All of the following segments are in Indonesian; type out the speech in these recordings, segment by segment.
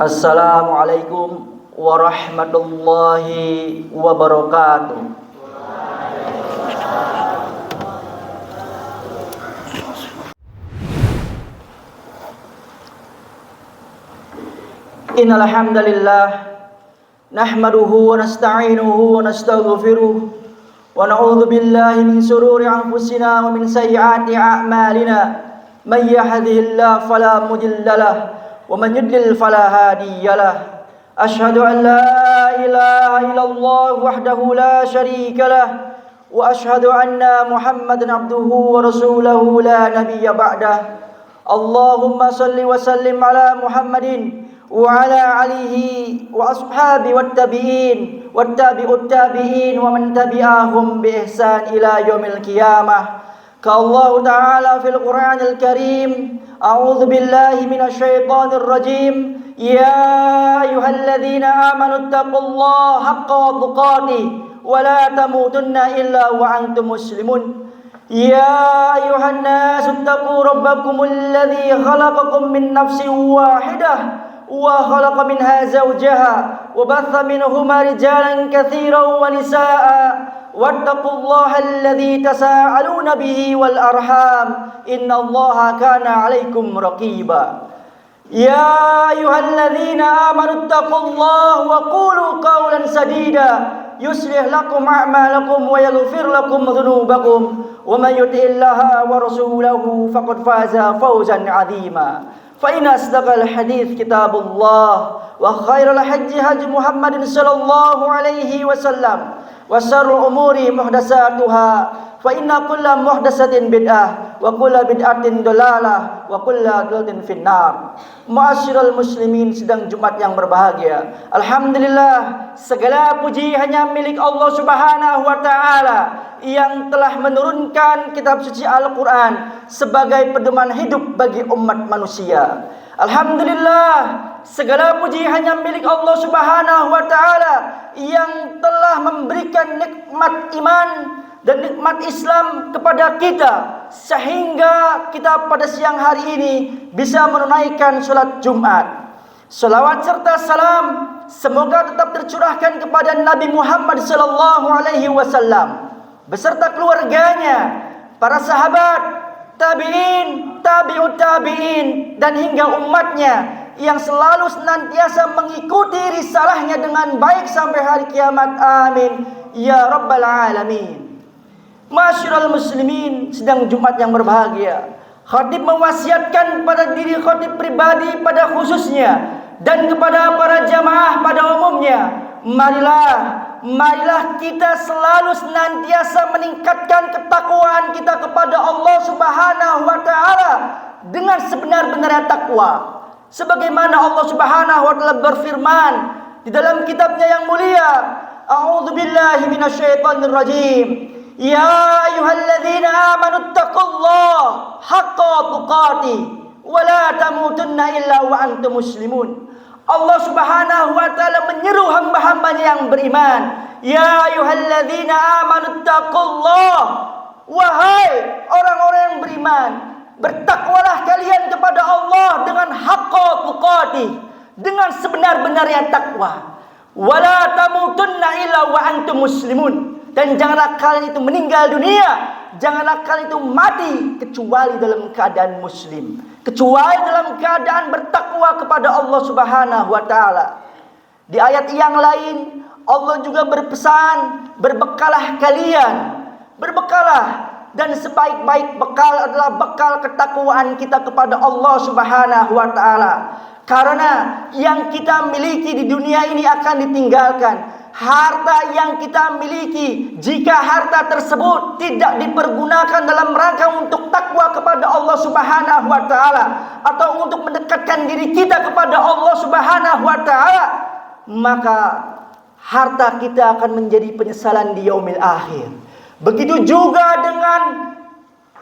Assalamualaikum warahmatullahi wabarakatuh. Innal hamdalillah nahmaduhu wa nasta'inuhu wa nastaghfiruh wa na'udzu billahi min shururi anfusina wa min sayyiati a'malina. May yahdihillahu fala mudilla lahu wa man yudlil fala hadiyalah. Asyhadu an la ilaha illallah wahdahu la syarika lah wa asyhadu anna Muhammadan abduhu wa rasuluhu la nabiyya ba'dah. Allahumma salli wa sallim ala Muhammadin wa ala alihi wa ashabi wattabi'in wattabi'ut tabi'in wa man tabi'ahum bi ihsan ila yaumil qiyamah. Ka Allah Ta'ala fil Qur'anil Karim, a'udzu billahi minasy syaithanir rajim. Ya ayyuhalladzina amanu taqullaha haqqa tuqatih wa la tamutunna illa wa antum muslimun. Ya ayuhan nasu taqu rabbakumul ladzi khalaqakum min nafsin wahidah wa khalaqa minha zawjaha wa batha minhuma rijalan katsiran wa nisaa'a wattaqullaha alladzi tasaaluna bihi wal arham innallaha kana 'alaikum raqiba. Ya ayyuhalladzina amanu taqullaha wa qulu qawlan sadida yuslih lakum a'malakum wa yaghfir lakum dhunubakum wa may yuti'illaha wa rasulahu faqad faza fawzan 'azima. Fa inna asdaqal hadits kitabullah wa khairal hajji hajji Muhammadin sallallahu alaihi wasallam wa syarrul umuri muhdatsatuha fa inna kulla muhdatsatin bid'ah wa kulla bid'atin dhalalah wa kulla dhalalatin finnar. Ma'asyiral muslimin, sedang Jumat yang berbahagia, alhamdulillah segala puji hanya milik Allah Subhanahu wa taala yang telah menurunkan kitab suci Al-Qur'an sebagai pedoman hidup bagi umat manusia. Alhamdulillah segala puji hanya milik Allah Subhanahu wa taala yang telah memberikan nikmat iman dan nikmat Islam kepada kita sehingga kita pada siang hari ini bisa menunaikan salat Jumat. Salawat serta salam semoga tetap tercurahkan kepada Nabi Muhammad sallallahu alaihi wasallam beserta keluarganya, para sahabat, tabi'in, tabi'ut tabi'in dan hingga umatnya yang selalu senantiasa mengikuti risalahnya dengan baik sampai hari kiamat. Amin ya rabbal alamin. Ma'asyiral muslimin, sedang Jumat yang berbahagia, khatib mewasiatkan pada diri khatib pribadi pada khususnya dan kepada para jamaah pada umumnya, marilah kita selalu senantiasa meningkatkan ketakwaan kita kepada Allah Subhanahu wa taala dengan sebenar-benarnya takwa. Sebagaimana Allah Subhanahu wa taala berfirman di dalam kitabnya yang mulia, a'udzu billahi minasyaitonir rajim. Ya ayyuhalladzina amanu taqullaha haqqa tuqatih wa la tamutunna illa wa antum muslimun. Allah Subhanahu wa taala menyeru hamba-hambanya yang beriman, ya ayyuhalladzina amanu taqullaha, wahai orang-orang yang beriman, bertakwalah kalian kepada Allah dengan haqqa tuqatih, dengan sebenar-benarnya takwa. Wala tamutunna illa wa antum muslimun, dan janganlah kalian itu meninggal dunia, janganlah kalian itu mati kecuali dalam keadaan muslim, kecuali dalam keadaan bertakwa kepada Allah Subhanahu wa taala. Di ayat yang lain Allah juga berpesan, berbekalah kalian, berbekalah, dan sebaik-baik bekal adalah bekal ketakwaan kita kepada Allah Subhanahu wa taala. Karena yang kita miliki di dunia ini akan ditinggalkan. Harta yang kita miliki, jika harta tersebut tidak dipergunakan dalam rangka untuk takwa kepada Allah Subhanahu wa taala atau untuk mendekatkan diri kita kepada Allah Subhanahu wa taala, maka harta kita akan menjadi penyesalan di yaumil akhir. Begitu juga dengan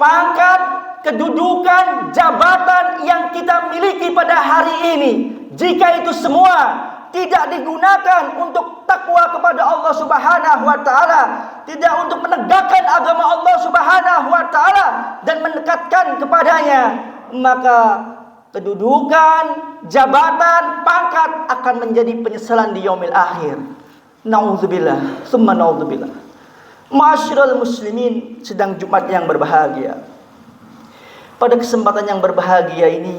pangkat, kedudukan, jabatan yang kita miliki pada hari ini, jika itu semua tidak digunakan untuk takwa kepada Allah Subhanahu wa taala, tidak untuk menegakkan agama Allah Subhanahu taala dan mendekatkan kepadanya, maka kedudukan, jabatan, pangkat akan menjadi penyesalan di yaumil akhir. Nauzubillah, summa nauzubillah. Ma'asyiral muslimin, sedang Jumat yang berbahagia. Pada kesempatan yang berbahagia ini,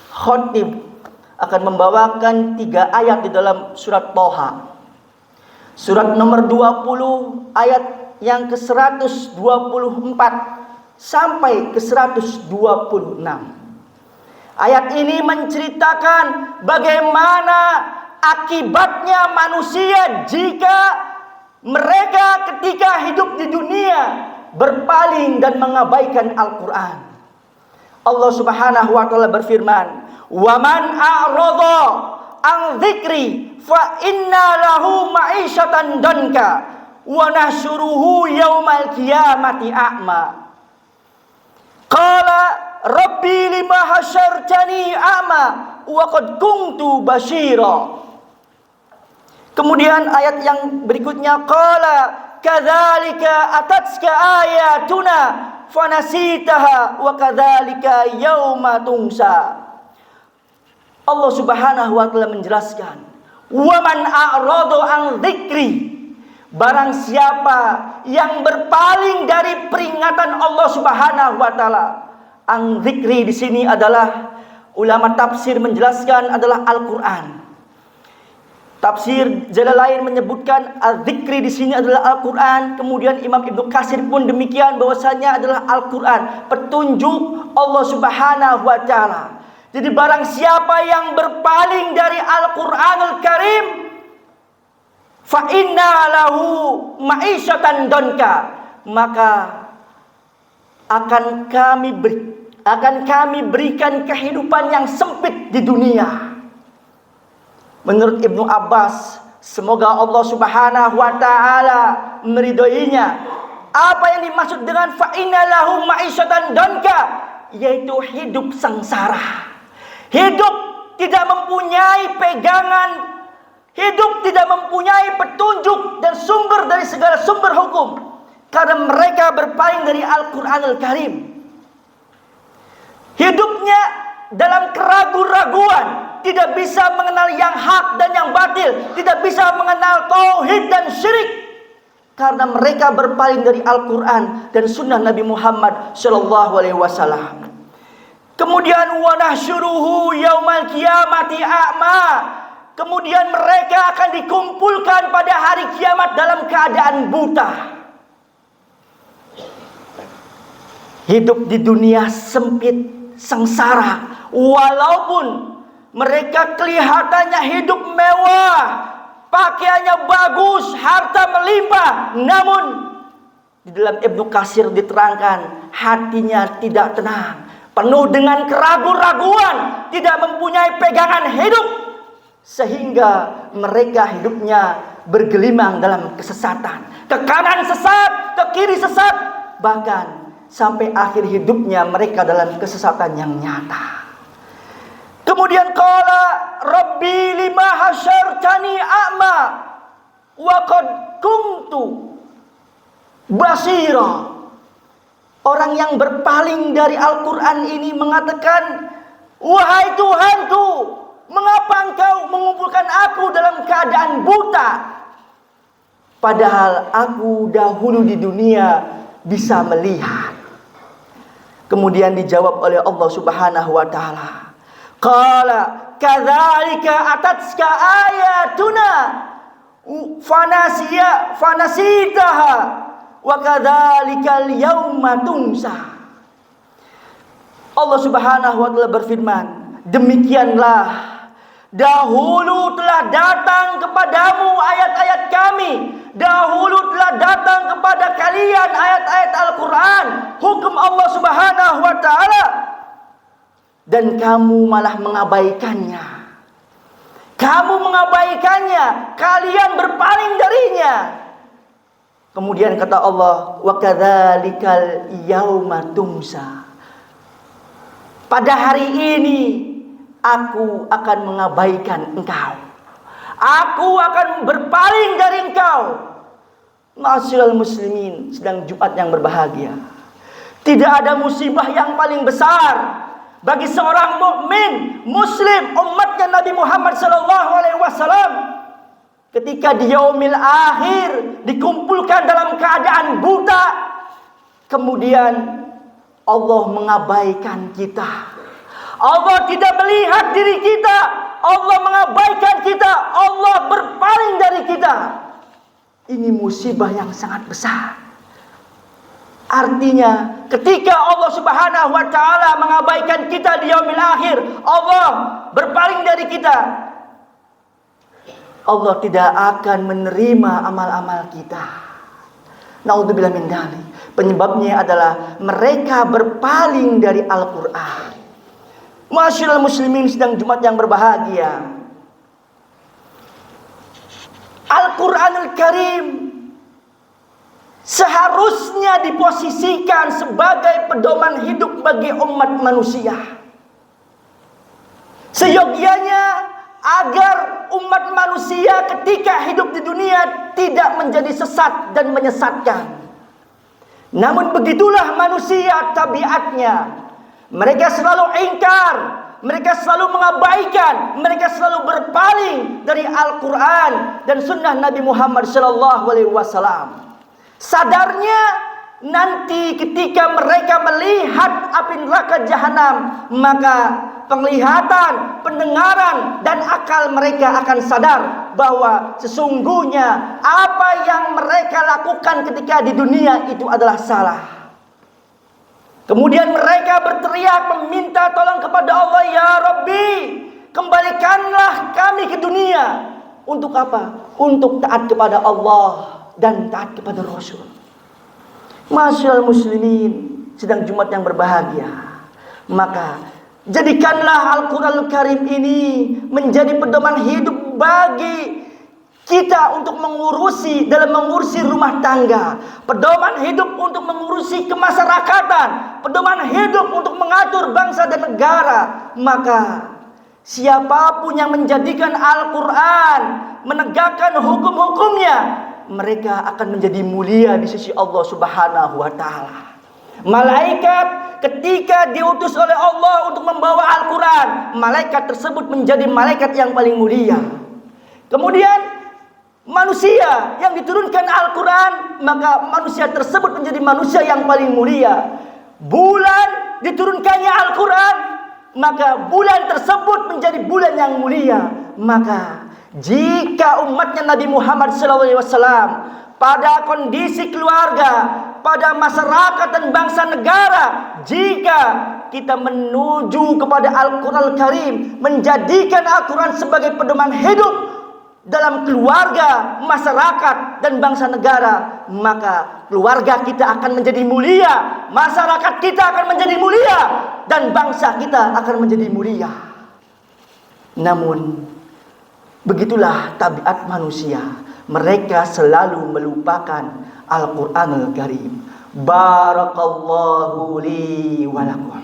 khatib akan membawakan 3 ayat di dalam surat Thaha. Surat nomor 20 ayat yang ke-124 sampai ke-126. Ayat ini menceritakan bagaimana akibatnya manusia jika mereka ketika hidup di dunia berpaling dan mengabaikan Al-Quran. Allah Subhanahu wa taala berfirman, "Wa man a'rada an dzikri fa inna lahu ma'isyatan danka wa nahsyuruhu yaumal qiyamati a'ma." Qala rabbi lima hasyartani a'ma wa qad kuntu basyira. Kemudian ayat yang berikutnya, qala kadzalika atatska ayatuna fanasitaha wa kadzalika yauma tunsa. Allah Subhanahu wa taala menjelaskan, wa man a'rada an dzikri, barang siapa yang berpaling dari peringatan Allah Subhanahu wa taala. An dzikri di sini adalah ulama tafsir menjelaskan adalah Al-Qur'an. Tafsir Jalalain menyebutkan al-dzikri di sini adalah Al-Qur'an. Kemudian Imam Ibnu Katsir pun demikian, bahwasanya adalah Al-Qur'an, petunjuk Allah Subhanahu wa taala. Jadi barang siapa yang berpaling dari Al-Qur'anul Karim, fa inna lahu ma'isyatan danka, maka akan kami berikan kehidupan yang sempit di dunia. Menurut Ibnu Abbas, semoga Allah Subhanahu wa taala meridhoinya, apa yang dimaksud dengan fa inna lahu ma'isyatan danka, yaitu hidup sengsara. Hidup tidak mempunyai pegangan, hidup tidak mempunyai petunjuk dan sumber dari segala sumber hukum, karena mereka berpaling dari Al-Qur'anul Karim. Hidupnya dalam keraguan-raguan, tidak bisa mengenal yang hak dan yang batil, tidak bisa mengenal tauhid dan syirik, karena mereka berpaling dari Al-Quran dan sunnah Nabi Muhammad Sallallahu Alaihi Wasallam. Kemudian wa nahsyuruhu yaumal qiyamati a'ma, kemudian mereka akan dikumpulkan pada hari kiamat dalam keadaan buta. Hidup di dunia sempit, sengsara, walaupun mereka kelihatannya hidup mewah, pakaiannya bagus, harta melimpah, namun di dalam Ibnu Katsir diterangkan hatinya tidak tenang, penuh dengan keraguan-raguan, tidak mempunyai pegangan hidup, sehingga mereka hidupnya bergelimang dalam kesesatan, ke kanan sesat, ke kiri sesat, bahkan sampai akhir hidupnya mereka dalam kesesatan yang nyata. Kemudian qala rabbi lima hasyartani a'ma wa qad kuntu basira. Orang yang berpaling dari Al-Quran ini mengatakan, wahai Tuhanku, mengapa engkau mengumpulkan aku dalam keadaan buta, padahal aku dahulu di dunia bisa melihat. Kemudian dijawab oleh Allah Subhanahu wa taala, qala kadzalika atatska ayatuna fanasitaha wa kadzalikal yauma tunsa. Allah Subhanahu wa taala berfirman, demikianlah dahulu telah datang kepadamu ayat-ayat kami, dahulu telah datang kepada kalian ayat-ayat Al-Quran, hukum Allah Subhanahu wa ta'ala, dan kamu malah mengabaikannya. Kamu mengabaikannya, kalian berpaling darinya. Kemudian kata Allah, wa kadzalikal yauma tunsa. Pada hari ini aku akan mengabaikan engkau. Aku akan berpaling dari engkau. Ma'asyiral muslimin, sedang Jumat yang berbahagia. Tidak ada musibah yang paling besar bagi seorang mukmin muslim umatnya Nabi Muhammad SAW ketika di yaumil akhir dikumpulkan dalam keadaan buta, kemudian Allah mengabaikan kita. Allah tidak melihat diri kita, Allah mengabaikan kita, Allah berpaling dari kita. Ini musibah yang sangat besar. Artinya ketika Allah Subhanahu wa taala mengabaikan kita di yaumil akhir, Allah berpaling dari kita, Allah tidak akan menerima amal-amal kita. Naudzubillah min dzalik. Penyebabnya adalah mereka berpaling dari Al-Qur'an. Masyiral muslimin sedang Jumat yang berbahagia. Al-Qur'anul Karim seharusnya diposisikan sebagai pedoman hidup bagi umat manusia. Seyogianya agar umat manusia ketika hidup di dunia tidak menjadi sesat dan menyesatkan. Namun begitulah manusia tabiatnya. Mereka selalu ingkar, mereka selalu mengabaikan, mereka selalu berpaling dari Al-Quran dan sunnah Nabi Muhammad SAW. Sadarnya nanti ketika mereka melihat api neraka jahanam, maka penglihatan, pendengaran, dan akal mereka akan sadar bahwa sesungguhnya apa yang mereka lakukan ketika di dunia itu adalah salah. Kemudian mereka berteriak meminta tolong kepada Allah, "Ya Rabbi, kembalikanlah kami ke dunia." Untuk apa? Untuk taat kepada Allah dan taat kepada Rasul. Masyiral muslimin sedang Jumat yang berbahagia. Maka jadikanlah Al-Quranul Karim ini menjadi pedoman hidup bagi kita untuk dalam mengurusi rumah tangga, pedoman hidup untuk mengurusi kemasyarakatan, pedoman hidup untuk mengatur bangsa dan negara. Maka siapapun yang menjadikan Al-Quran, menegakkan hukum-hukumnya, mereka akan menjadi mulia di sisi Allah Subhanahu wa taala. Malaikat ketika diutus oleh Allah untuk membawa Al-Quran, malaikat tersebut menjadi malaikat yang paling mulia. Kemudian manusia yang diturunkan Al-Quran, maka manusia tersebut menjadi manusia yang paling mulia. Bulan diturunkannya Al-Quran, maka bulan tersebut menjadi bulan yang mulia. Maka jika umatnya Nabi Muhammad SAW pada kondisi keluarga, pada masyarakat dan bangsa negara, jika kita menuju kepada Al-Quran Al-Karim, menjadikan Al-Quran sebagai pedoman hidup dalam keluarga, masyarakat, dan bangsa negara, maka keluarga kita akan menjadi mulia, masyarakat kita akan menjadi mulia, dan bangsa kita akan menjadi mulia. Namun begitulah tabiat manusia, mereka selalu melupakan Al-Quranul Karim. Barakallahu li wa lakum.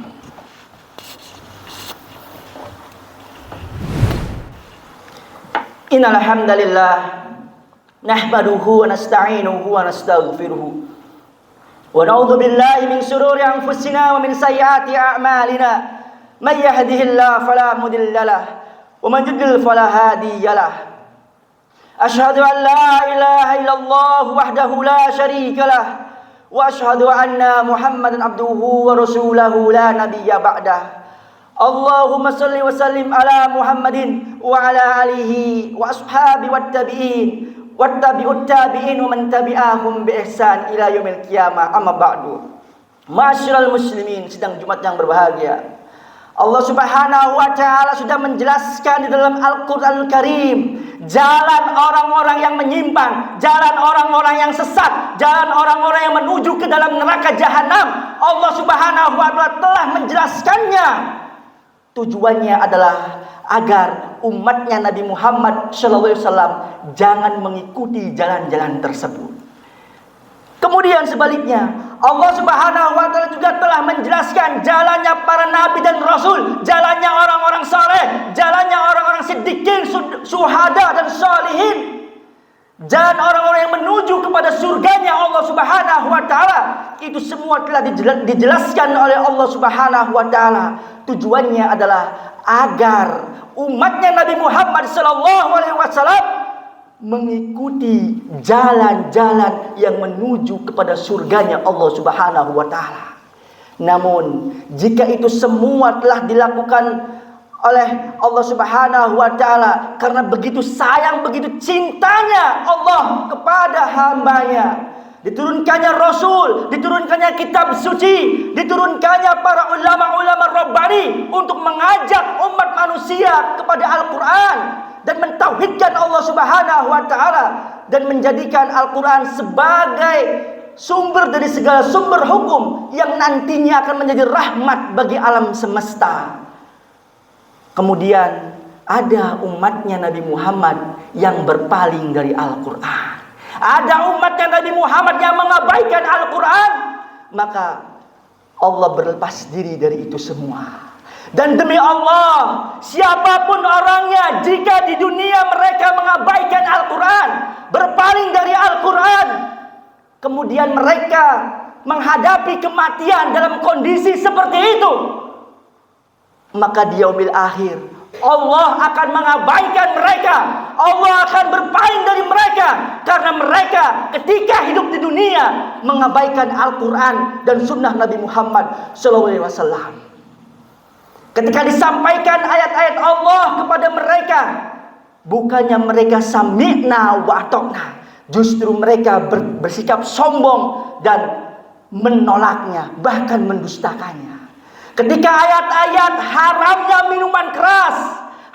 Innal hamdalillah nahmaduhu wa nasta'inuhu wa nastaghfiruh wa na'udzu billahi min shururi anfusina wa min sayyiati a'malina. May yahdihillahu fala mudilla lahu wa man yudlil fala hadiya lahu. Asyhadu an la ilaha illallah wahdahu la syarika lahu wa asyhadu anna Muhammadan abduhu wa rasuluhu la nabiyya ba'dah. Allahumma salli wa sallim ala Muhammadin wa ala alihi wa ashabi wa tabi'in wa tabi'ut tabi'in wa man tabi'ahum bi ihsan ila yaumil qiyamah. Amma ba'du. Masyiral muslimin sedang Jumat yang berbahagia. Allah Subhanahu wa taala sudah menjelaskan di dalam Al-Qur'anul Karim jalan orang-orang yang menyimpang, jalan orang-orang yang sesat, jalan orang-orang yang menuju ke dalam neraka jahanam. Allah Subhanahu wa taala telah menjelaskannya. Tujuannya adalah agar umatnya Nabi Muhammad SAW jangan mengikuti jalan-jalan tersebut. Kemudian sebaliknya, Allah Subhanahu wa taala juga telah menjelaskan jalannya para nabi dan rasul, jalannya orang-orang saleh, jalannya orang-orang siddiqin, syuhada dan sholihin. jalan orang-orang yang menuju kepada surganya Allah Subhanahu wa taala, itu semua telah dijelaskan oleh Allah Subhanahu wa taala. Tujuannya adalah agar umatnya Nabi Muhammad sallallahu alaihi wasallam mengikuti jalan-jalan yang menuju kepada surganya Allah Subhanahu wa taala. Namun jika itu semua telah dilakukan oleh Allah Subhanahu wa taala karena begitu sayang, begitu cintanya Allah kepada hambanya, diturunkannya Rasul, diturunkannya kitab suci, diturunkannya para ulama-ulama Rabbani untuk mengajak umat manusia kepada Al-Quran dan mentauhidkan Allah Subhanahu wa taala dan menjadikan Al-Quran sebagai sumber dari segala sumber hukum yang nantinya akan menjadi rahmat bagi alam semesta. Kemudian ada umatnya Nabi Muhammad yang berpaling dari Al-Quran. Ada umatnya Nabi Muhammad yang mengabaikan Al-Quran. Maka Allah berlepas diri dari itu semua. Dan demi Allah, siapapun orangnya, jika di dunia mereka mengabaikan Al-Quran, berpaling dari Al-Quran, kemudian mereka menghadapi kematian dalam kondisi seperti itu, maka di yaumil akhir Allah akan mengabaikan mereka. Allah akan berpaling dari mereka karena mereka ketika hidup di dunia mengabaikan Al-Quran dan sunnah Nabi Muhammad SAW. Ketika disampaikan ayat-ayat Allah kepada mereka, bukannya mereka sami'na wa ata'na, justru mereka bersikap sombong dan menolaknya, bahkan mendustakannya. Ketika ayat-ayat haramnya minuman keras,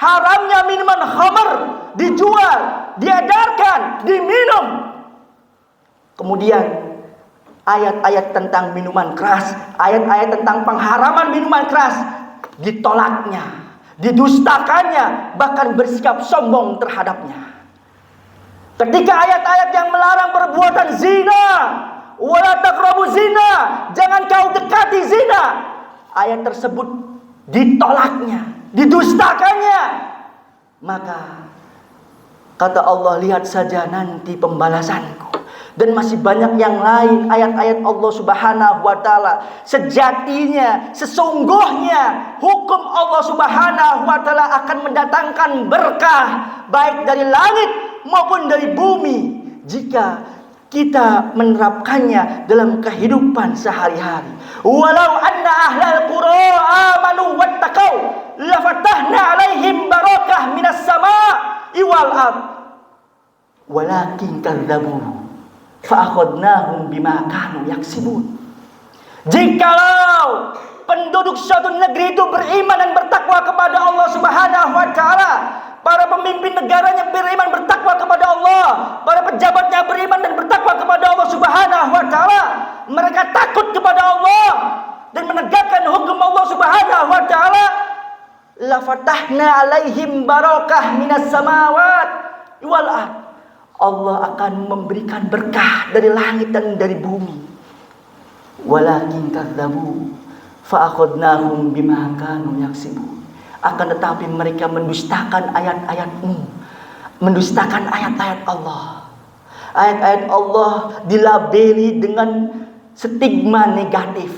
haramnya minuman khamr dijual, diedarkan, diminum, kemudian ayat-ayat tentang minuman keras, ayat-ayat tentang pengharaman minuman keras ditolaknya, didustakannya, bahkan bersikap sombong terhadapnya. Ketika ayat-ayat yang melarang perbuatan zina, wala taqrabu zina, jangan kau dekati zina, ayat tersebut ditolaknya, didustakannya, maka kata Allah, lihat saja nanti pembalasanku. Dan masih banyak yang lain ayat-ayat Allah Subhanahu wa taala. Sejatinya, sesungguhnya hukum Allah Subhanahu wa taala akan mendatangkan berkah baik dari langit maupun dari bumi jika kita menerapkannya dalam kehidupan sehari-hari. Walau anna ahlal qura amanu wattaqau lafatahna alaihim barakah minas sama' wal ard walakin kadzabu fa'akhadnahum bima kanu yaksibun. Jikalau penduduk suatu negeri itu beriman dan bertakwa kepada Allah Subhanahu wa taala, para pemimpin negaranya beriman bertakwa kepada Allah, para pejabatnya beriman dan bertakwa kepada Allah Subhanahu wa taala, mereka takut kepada Allah dan menegakkan hukum Allah Subhanahu wa taala, la fatahna alaihim barakah minas samawat wal ard. Allah akan memberikan berkah dari langit dan dari bumi. Walakin kadzabu fa akhadnahum bima kanu yaksibun. Akan tetapi mereka mendustakan ayat-ayat-Mu, mendustakan ayat-ayat Allah. Ayat-ayat Allah dilabeli dengan stigma negatif.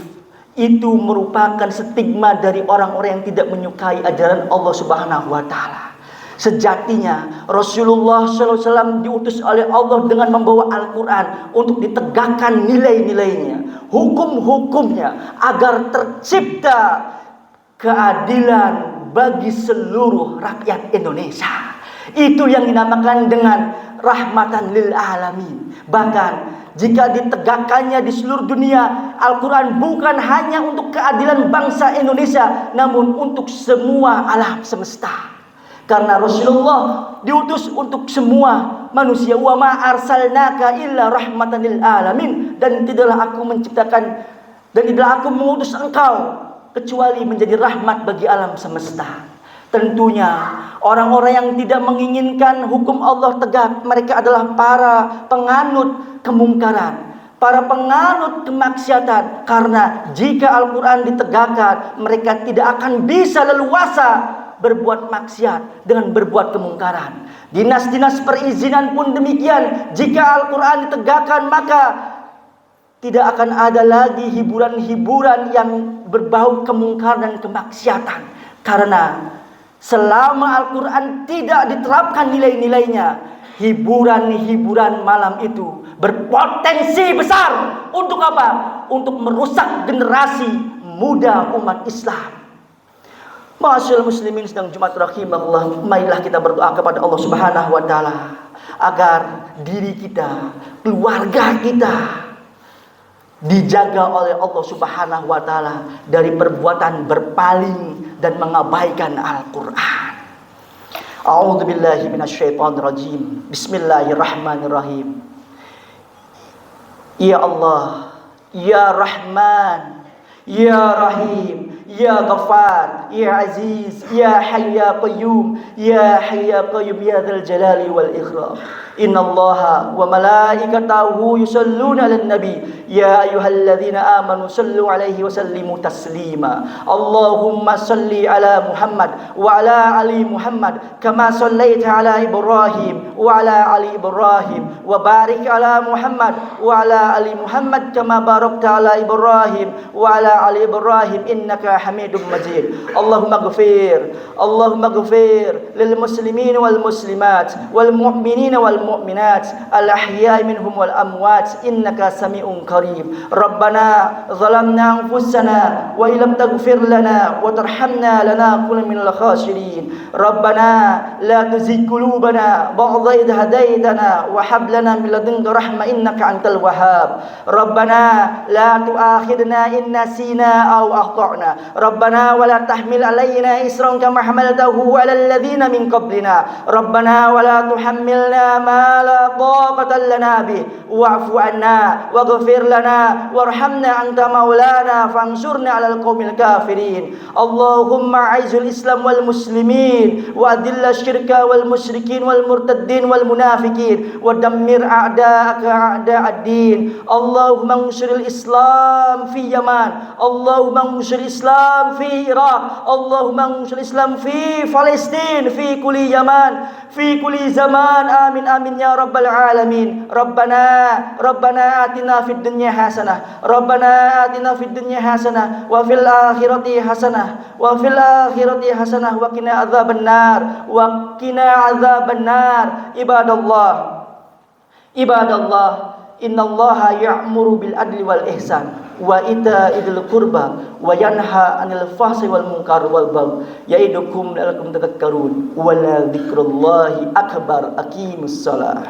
Itu merupakan stigma dari orang-orang yang tidak menyukai ajaran Allah Subhanahu wa taala. Sejatinya Rasulullah SAW diutus oleh Allah dengan membawa Al-Quran untuk ditegakkan nilai-nilainya, hukum-hukumnya, agar tercipta keadilan bagi seluruh rakyat Indonesia. Itu yang dinamakan dengan rahmatan lil alamin. Bahkan jika ditegakkannya di seluruh dunia, Al-Quran bukan hanya untuk keadilan bangsa Indonesia, namun untuk semua alam semesta. Karena Rasulullah diutus untuk semua manusia. Wa ma arsalnaka illa rahmatan lil alamin. Dan tidaklah aku menciptakan dan tidaklah aku mengutus engkau kecuali menjadi rahmat bagi alam semesta. Tentunya orang-orang yang tidak menginginkan hukum Allah tegak, mereka adalah para penganut kemungkaran, para penganut kemaksiatan. Karena jika Al-Quran ditegakkan, mereka tidak akan bisa leluasa berbuat maksiat, dengan berbuat kemungkaran. Dinas-dinas perizinan pun demikian. Jika Al-Quran ditegakkan, maka tidak akan ada lagi hiburan-hiburan yang berbau kemungkaran dan kemaksiatan. Karena selama Al-Quran tidak diterapkan nilai-nilainya, hiburan-hiburan malam itu berpotensi besar untuk apa? Untuk merusak generasi muda umat Islam. Ma'asyiral muslimin sedang Jumat rahimahullah, marilah kita berdoa kepada Allah Subhanahu wa taala agar diri kita, keluarga kita dijaga oleh Allah Subhanahu wa taala dari perbuatan berpaling dan mengabaikan Al-Qur'an. A'udzu billahi minasyaitonir rajim. Bismillahirrahmanirrahim. Ya Allah, ya Rahman, ya Rahim, ya Ghaffar, ya Aziz, ya Hayy ya Qayyum, ya Hayy ya Qayyum ya Dzal Jalali wal Ikram. Innallaha wa malaikatahu yusalluna 'alan nabi ya ayyuhalladzina amanu sallu 'alaihi wa sallimu taslima. Allahumma salli 'ala Muhammad wa 'ala ali Muhammad kama sallaita 'ala Ibrahim wa 'ala ali Ibrahim wa barik 'ala Muhammad wa 'ala ali Muhammad kama barakta 'ala Ibrahim wa 'ala ali Ibrahim innaka Hamidum Majid. Allahumma ighfir lil muslimin wal muslimat wal mu'minin wal mu'minat al ahya'i minhum wal amwat innaka sami'un qarib. Rabbana zalamna anfusana wa illam taghfir lana wa tarhamna lanakunanna minal khasirin. Rabbana la tuzigh qulubana ba'da idh hadaitana wa hab lana min ladunka rahmah innaka antal wahhab. Rabbana la tu'akhidna in nasina aw akhtana. Rabbana wa la tahmil alaina isran kama hamaltahu 'alal ladzina min qablina. Rabbana wa la tuhammilna ma la taqata lana bih wa'fu 'anna waghfir lana warhamna anta maulana fansurna 'alal qaumil kafirin. Allahumma 'aizil Islam wal muslimin wa adilla syirka wal musyrikin wal murtaddin wal munafiqin wa dammir a'da'aka a'da'ad-din. Allahumma anshuril Islam fi Yaman, Allahumma anshuril Islam fi Iraq, Allahumma anshuril Islam fi Palestin, fi kulli Yaman, fi kulli zaman. Amin amin ya rabbal alamin. Rabbana atina fid dunya hasanah, Rabbana atina fid dunya hasanah wa fil akhirati hasanah wa fil akhirati hasanah wa qina adzabannar wa qina adzabannar. Ibadallah, innallaha ya'muru bil adli wal ihsan wa ita'idil qurba wa yanha 'anil fahsyi wal munkar wal baghi ya'idukum la'allakum tadhakkarun wa la dzikrullahi akbar. Aqimus shalah.